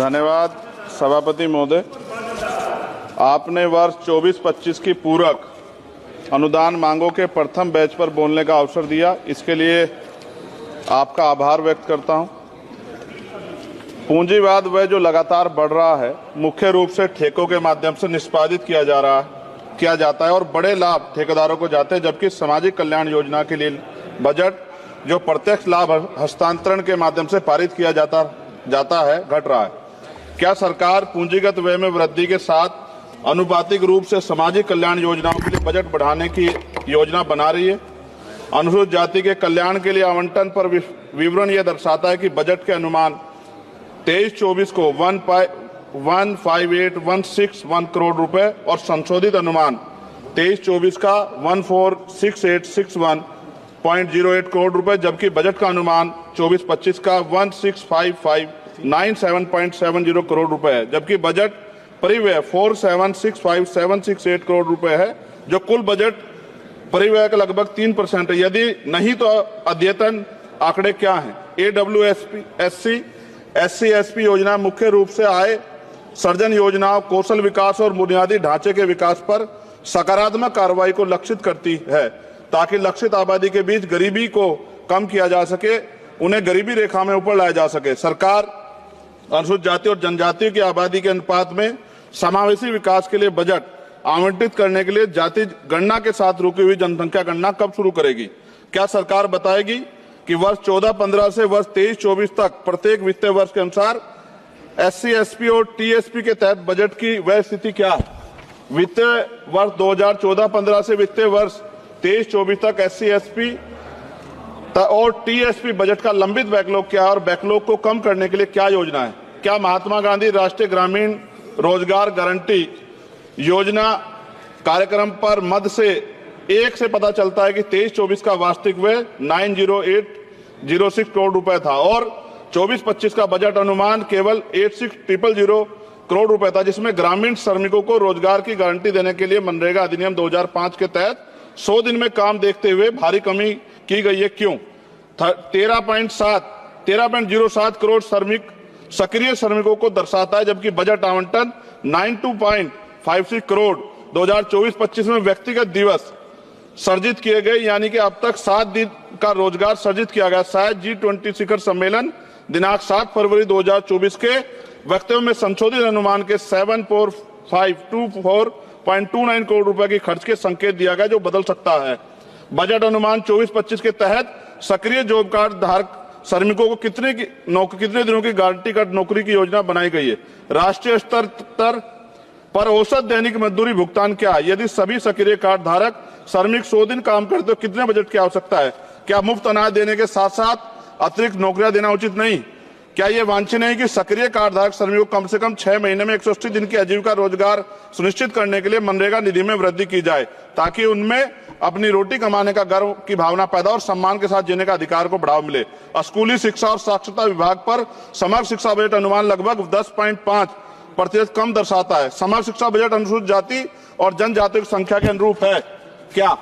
धन्यवाद सभापति महोदय। आपने वर्ष 24-25 की पूरक अनुदान मांगों के प्रथम बैच पर बोलने का अवसर दिया, इसके लिए आपका आभार व्यक्त करता हूं। पूंजीवाद वह जो लगातार बढ़ रहा है, मुख्य रूप से ठेकों के माध्यम से निष्पादित किया जाता है और बड़े लाभ ठेकेदारों को जाते हैं, जबकि सामाजिक कल्याण योजना के लिए बजट जो प्रत्यक्ष लाभ हस्तांतरण के माध्यम से पारित किया जाता है घट रहा है। क्या सरकार पूंजीगत व्यय में वृद्धि के साथ अनुपातिक रूप से सामाजिक कल्याण योजनाओं के लिए बजट बढ़ाने की योजना बना रही है? अनुसूचित जाति के कल्याण के लिए आवंटन पर विवरण यह दर्शाता है कि बजट के अनुमान 23-24 को 158,161 करोड़ रुपए और संशोधित अनुमान 23-24 का 146861.08 करोड़ रुपए, जबकि बजट का अनुमान 24-25 का 165597.70 करोड़ रुपए है, जबकि बजट परिव्यय 4765,768 करोड़ रुपए है, जो कुल बजट परिव्यय का लगभग 3% है। यदि नहीं तो अद्यतन आंकड़े क्या हैं? SC/SC योजना मुख्य रूप से आय सर्जन योजनाओं, कौशल विकास और बुनियादी ढांचे के विकास पर सकारात्मक कार्रवाई को लक्षित करती है, ताकि लक्षित आबादी के बीच गरीबी को कम किया जा सके, उन्हें गरीबी रेखा में ऊपर लाया जा सके। सरकार अनुसूचित जाति और जनजाति की आबादी के अनुपात में समावेशी विकास के लिए बजट आवंटित करने के लिए जाति गणना के साथ रुकी हुई जनसंख्या गणना कब शुरू करेगी? क्या सरकार बताएगी कि वर्ष 14-15 से वर्ष 23-24 तक प्रत्येक वित्तीय वर्ष के अनुसार SC/SC और TSP के तहत बजट की वह स्थिति क्या है? वित्तीय वर्ष 2014-15 से वित्तीय वर्ष 23-24 तक SC/SC और TSP बजट का लंबित बैकलॉग क्या है और बैकलॉग को कम करने के लिए क्या योजना है? क्या महात्मा गांधी राष्ट्रीय ग्रामीण रोजगार गारंटी योजना कार्यक्रम पर मद से 1 से पता चलता है कि 23-24 का वास्तविक व्यय 90806 करोड़ रुपए था और 24-25 का बजट अनुमान केवल 86,000 करोड़ रुपए था, जिसमें ग्रामीण श्रमिकों को रोजगार की गारंटी देने के लिए मनरेगा अधिनियम 2005 के तहत 100 दिन में काम देखते हुए भारी कमी की गई है। क्यों? 13.07 करोड़ सक्रिय श्रमिकों को दर्शाता है, जबकि बजट आवंटन 92.56 करोड़ 2024-25 में व्यक्तिगत दिवस सर्जित किए गए, यानी कि अब तक 7 दिन का रोजगार सर्जित किया गया। शायद G20 शिखर सम्मेलन दिनांक 7 फरवरी 2024 के वक्तव्य में संशोधित अनुमान के 74524.29 करोड़ रुपए की खर्च के संकेत दिया गया, जो बदल सकता है। बजट अनुमान 24-25 के तहत सक्रिय जॉब कार्ड धारक श्रमिकों को कितने दिनों की गारंटी कार्ड नौकरी की योजना बनाई गई है? राष्ट्रीय स्तर पर औसत दैनिक मजदूरी भुगतान क्या है? यदि सभी सक्रिय कार्ड धारक श्रमिक 100 दिन काम करते तो कितने बजट की आवश्यकता है? क्या मुफ्त अनाज देने के साथ साथ अतिरिक्त नौकरियां देना उचित नहीं? क्या यह वांछनीय नहीं कि सक्रिय कार्ड धारक श्रमिकों को कम से कम 6 महीने में 180 दिन की आजीविका रोजगार सुनिश्चित करने के लिए मनरेगा निधि में वृद्धि की जाए, ताकि उनमें अपनी रोटी कमाने का गर्व की भावना पैदा और सम्मान के साथ जीने का अधिकार को बढ़ावा मिले। स्कूली शिक्षा और साक्षरता विभाग पर समग्र शिक्षा बजट अनुमान लगभग 10.5% कम दर्शाता है। समग्र शिक्षा बजट अनुसूचित जाति और जनजाति की संख्या के अनुरूप है क्या?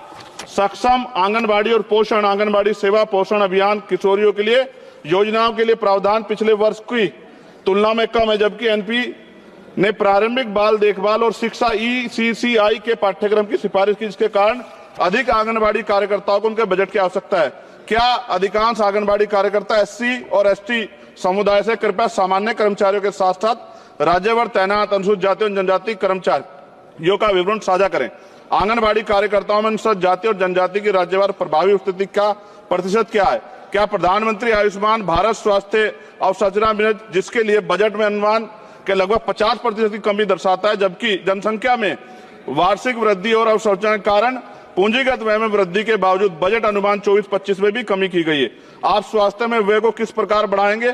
सक्षम आंगनबाड़ी और पोषण आंगनबाड़ी सेवा पोषण अभियान किशोरियों के लिए योजनाओं के लिए प्रावधान पिछले वर्ष की तुलना में कम है, जबकि NP ने प्रारंभिक बाल देखभाल और शिक्षा ECCI के पाठ्यक्रम की सिफारिश की, जिसके कारण अधिक आंगनबाड़ी कार्यकर्ताओं को उनके बजट की आवश्यकता है। क्या अधिकांश आंगनबाड़ी कार्यकर्ता SC और ST समुदाय से? कृपया सामान्य कर्मचारियों के साथ साथ राज्यभर तैनात अनुसूचित जाति और जनजाति कर्मचारियों का विवरण साझा करें। आंगनबाड़ी कार्यकर्ताओं में अनुसूचित जाति और जनजाति की राज्यभर प्रभावी उपस्थिति का प्रतिशत क्या है? क्या प्रधानमंत्री आयुष्मान भारत स्वास्थ्य अवसंरचना मिशन, जिसके लिए बजट में अनुमान के लगभग 50% की कमी दर्शाता है, जबकि जनसंख्या में वार्षिक वृद्धि और अवसंरचना के कारण पूंजीगत व्यय में वृद्धि के बावजूद बजट अनुमान 24-25 में भी कमी की गई है? आप स्वास्थ्य में व्यय को किस प्रकार बढ़ाएंगे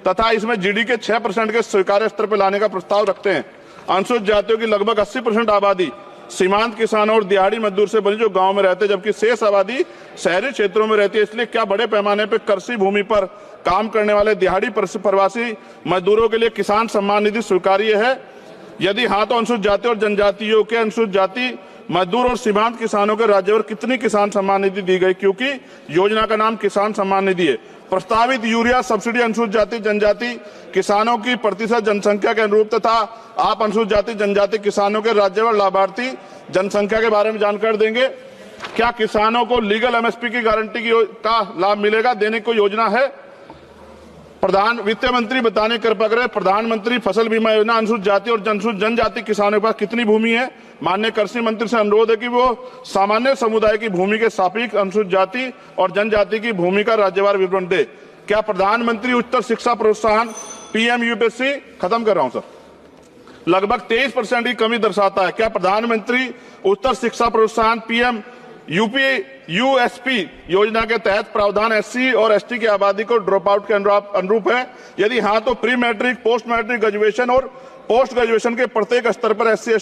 तथा इसमें GDP के 6% के स्वीकार्य स्तर पर लाने का प्रस्ताव रखते हैं? अनुसूचित जातियों की लगभग 80% आबादी सीमांत किसानों और दिहाड़ी मजदूर से बनी, जो गांव में रहते हैं, जबकि शेष आबादी शहरी क्षेत्रों में रहती है। इसलिए क्या बड़े पैमाने पर कृषि भूमि पर काम करने वाले दिहाड़ी प्रवासी मजदूरों के लिए किसान सम्मान निधि स्वीकार्य है? यदि हाँ, तो अनुसूचित जाति और जनजातियों के अनुसूचित जाति मजदूर और सीमांत किसानों के राज्यभर कितनी किसान सम्मान निधि दी गई? क्योंकि योजना का नाम किसान सम्मान निधि है। प्रस्तावित यूरिया सब्सिडी अनुसूचित जाति जनजाति किसानों की प्रतिशत जनसंख्या के अनुरूप तथा आप अनुसूचित जाति जनजाति किसानों के राज्यवार लाभार्थी जनसंख्या के बारे में जानकारी देंगे। क्या किसानों को लीगल एमएसपी की गारंटी का लाभ मिलेगा, देने की योजना है? प्रधान वित्त मंत्री बताने कृपया करें, प्रधानमंत्री फसल बीमा योजना अनुसूचित जाति और जनजाति किसानों के पास कितनी भूमि है? माननीय कृषि मंत्री से अनुरोध है कि वो सामान्य समुदाय की भूमि के सापेक्ष अनुसूचित जाति और जनजाति की भूमि का राज्यवार विवरण दे। क्या प्रधानमंत्री उच्चतर शिक्षा प्रोत्साहन पीएम यूपीएससी खत्म कर रहा हूं सर, लगभग 23% की कमी दर्शाता है। क्या प्रधानमंत्री उच्चतर शिक्षा प्रोत्साहन पीएम यूएसपी योजना के तहत प्रावधान एससी और एसटी की आबादी को ड्रॉप आउट के अनुरूप है? यदि हाँ तो pre matric, post matric, graduation और पोस्ट ग्रेजुएशन के प्रत्येक स्तर पर एससी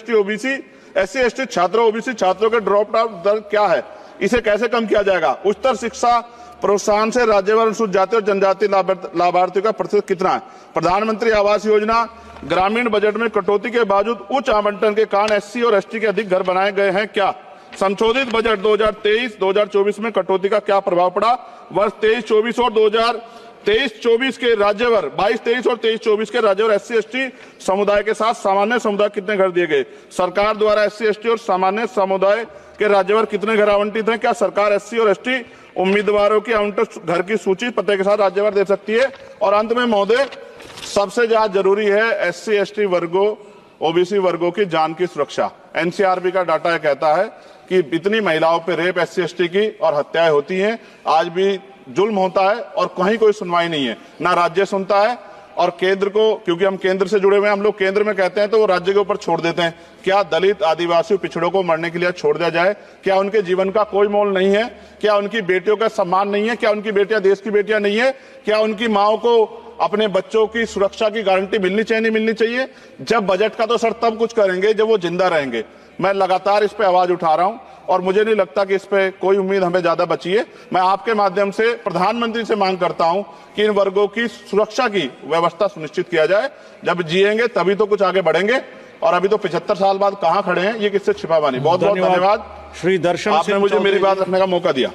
एसटी छात्रों, ओबीसी छात्रों के ड्रॉप आउट दर क्या है? इसे कैसे कम किया जाएगा? उच्चतर शिक्षा प्रोत्साहन से राज्यवार अनुसूचित जाति और जनजाति लाभार्थियों का प्रतिशत कितना है? प्रधानमंत्री आवास योजना ग्रामीण बजट में कटौती के बावजूद उच्च आवंटन के कारण एससी और एसटी के अधिक घर बनाए गए हैं क्या? संशोधित बजट 2023-2024 में कटौती का क्या प्रभाव पड़ा? वर्ष 23-24 और 2023-24 के राज्यवार 22-23 और 23-24 के राज्यवार एससी एसटी समुदाय के साथ सामान्य समुदाय कितने घर दिए गए? सरकार द्वारा एससी एसटी और सामान्य समुदाय के राज्यवार कितने घर आवंटित हैं? क्या सरकार एससी और एसटी उम्मीदवारों की आवंटित घर की सूची पते के साथ राज्यवार दे सकती है? और अंत में महोदय, सबसे ज्यादा जरूरी है एससी एसटी वर्गों, ओबीसी वर्गों की जान की सुरक्षा। एनसीआरबी का डाटा कहता है कि इतनी महिलाओं पे रेप, एससी एसटी की और हत्याएं होती हैं, आज भी जुल्म होता है और कहीं कोई सुनवाई नहीं है, ना राज्य सुनता है। और केंद्र को, क्योंकि हम केंद्र से जुड़े हुए हैं, हम लोग केंद्र में कहते हैं तो वो राज्य के ऊपर छोड़ देते हैं। क्या दलित, आदिवासी, पिछड़ों को मरने के लिए छोड़ दिया जाए? क्या उनके जीवन का कोई मोल नहीं है? क्या उनकी बेटियों का सम्मान नहीं है? क्या उनकी बेटियां देश की बेटियां नहीं है? क्या उनकी माओ को अपने बच्चों की सुरक्षा की गारंटी मिलनी चाहिए, नहीं मिलनी चाहिए? जब बजट का तो सर तब कुछ करेंगे जब वो जिंदा रहेंगे। मैं लगातार इस पे आवाज उठा रहा हूं और मुझे नहीं लगता कि इस पे कोई उम्मीद हमें ज्यादा बची है। मैं आपके माध्यम से प्रधानमंत्री से मांग करता हूं कि इन वर्गों की सुरक्षा की व्यवस्था सुनिश्चित किया जाए। जब जिएंगे तभी तो कुछ आगे बढ़ेंगे, और अभी तो 75 साल बाद कहां खड़े हैं, ये किससे छिपा बानी। बहुत बहुत धन्यवाद श्री दर्शन, आपने मुझे मेरी बात रखने का मौका दिया।